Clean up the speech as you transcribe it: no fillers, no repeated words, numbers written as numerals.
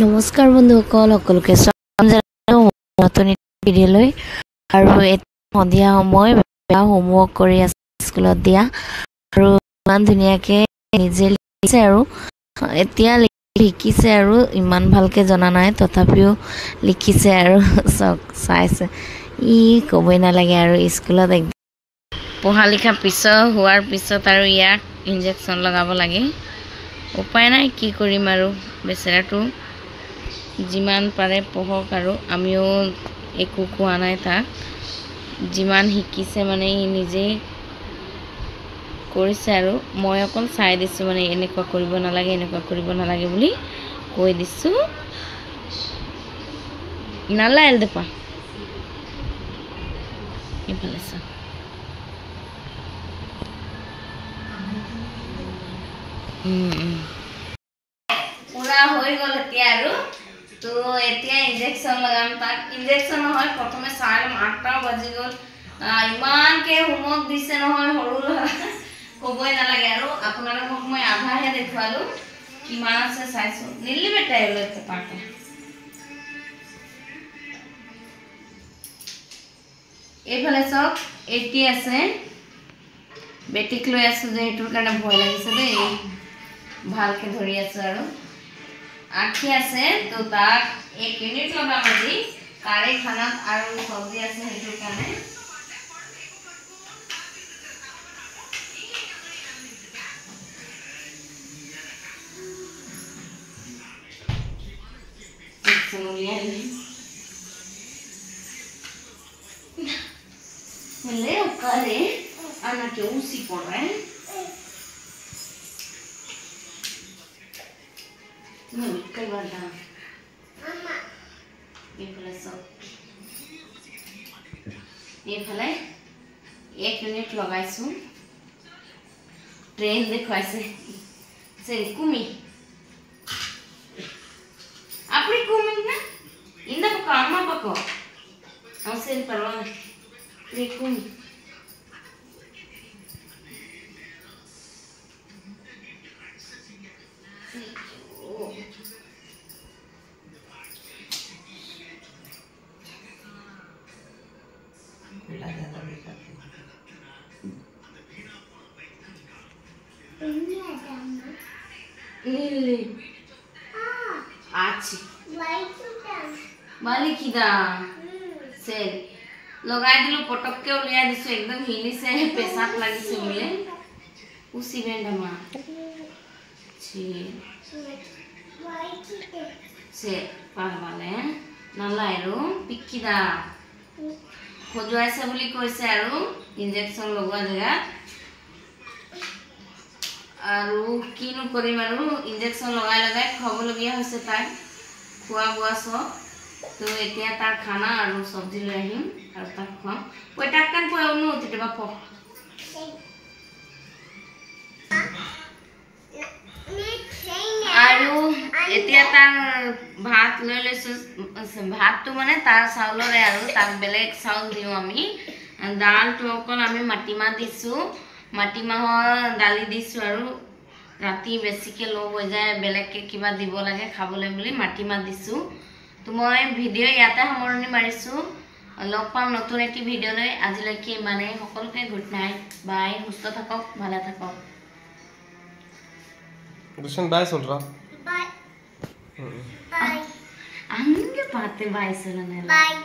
নমস্কাৰ বন্ধুসকল, সকলোকে স্বাগতম জনাইছো নতুন ভিডিঅ'লৈ। আৰু সন্ধিয়া সময় হোমৱৰ্ক কৰি আছে স্কুলত দিয়া, আৰু ইমান ধুনীয়াকৈ নিজে লিখিছে আৰু এতিয়া শিকিছে আৰু ইমান ভালকৈ জনা নাই তথাপিও লিখিছে আৰু চাইছে ই ক'বই নালাগে। আৰু স্কুলত একদম পঢ়া লিখা হোৱাৰ পিছত আৰু ইয়াক ইনজেকশ্যন লগাব লাগে। উপায় নাই, কি কৰিম আৰু বেচেৰাটো যিমান পাৰে পঢ়ক, আৰু আমিও একো কোৱা নাই তাক। যিমান শিকিছে মানে ই নিজেই কৰিছে, আৰু মই অকল চাই দিছোঁ মানে এনেকুৱা কৰিব নালাগে এনেকুৱা কৰিব নালাগে বুলি কৈ দিছোঁ। নালা এলদেপা এইফালে চা। পুৰা হৈ গ'ল এতিয়া, আৰু তো এতিয়া ইনজেকশ্যন লগাম তাক। ইনজেকশ্যন নহয়, প্ৰথমে চাই ল'ম। 8টাও বাজি গ'ল, ইমানকৈ হোমৱৰ্ক দিছে নহয় সৰু ল'ৰা, ক'বই নালাগে। আৰু আপোনালোকক মই আধাহে দেখুৱালোঁ, কিমান আছে চাইছোঁ। নিলি বেটা লৈ পেপাৰটো এইফালে চাওক। 80 আছে, বেটিক লৈ আছোঁ যে সেইটোৰ কাৰণে ভয় লাগিছে দেই। ভালকৈ ধৰি আছোঁ। আৰু 80 আছে, তো তাক 1 ইউনিট লগাম আজি। তাৰে খানাত আৰু চব্জি আছে সেইটোৰ কাৰণে। Le ocare ana que usi porre no que banda mama এইফালে 1 ইউনিট লগাইছো। ট্রেন দেখুৱাইছে সে কুমি আপনি কুমি না इंदा कामा पको औसे परवा देखूं लिली आची मालिकिदा से লগাই দিলো, পটককে উলিয়াই দিছো। একদম হিলিছে, পেছাত লাগিছে বোলে। উসি বেন্ডামা ছি সে পাৰমানে নালাই আৰু পিকিদা খজুৱাইছে বুলি কৈছে, আৰু ইনজেকশ্যন লগোৱা জেগাত। আৰু কিনো কৰিম, আৰু ইনজেকশ্যন লগাই লগাই খুৱাবলগীয়া হৈছে তাক, খোৱা বোৱা চব। তো এতিয়া তাৰ খানা আৰু চব্জি লৈ আহিম আৰু তাক খুৱাম। পইটাকান পয় উনো তেবা প আৰু এতিয়া তাৰ ভাত লৈ লৈছোঁ। ভাতটো মানে তাৰ চাউলৰে, আৰু তাক বেলেগ চাউল দিওঁ আমি। দালটো অকল আমি মাটিমাহ দিছোঁ, মাটিমাহৰ দালি দিছোঁ। আৰু ৰাতি বেছিকৈ ল' হৈ যায়, বেলেগকৈ কিবা দিব লাগে খাবলৈ বুলি মাটিমাহ দিছোঁ। তো মই ভিডিঅ' ইয়াতে সামৰণি মাৰিছোঁ। লগ পাম নতুন এটি ভিডিঅ'লৈ। আজিলৈকে ইমানেই। সকলোকে গুড নাইট, বাই। সুস্থ থাকক, ভালে থাকক। Dushan bye solra. Bye. Bye. Ange paate bye solana. Bye.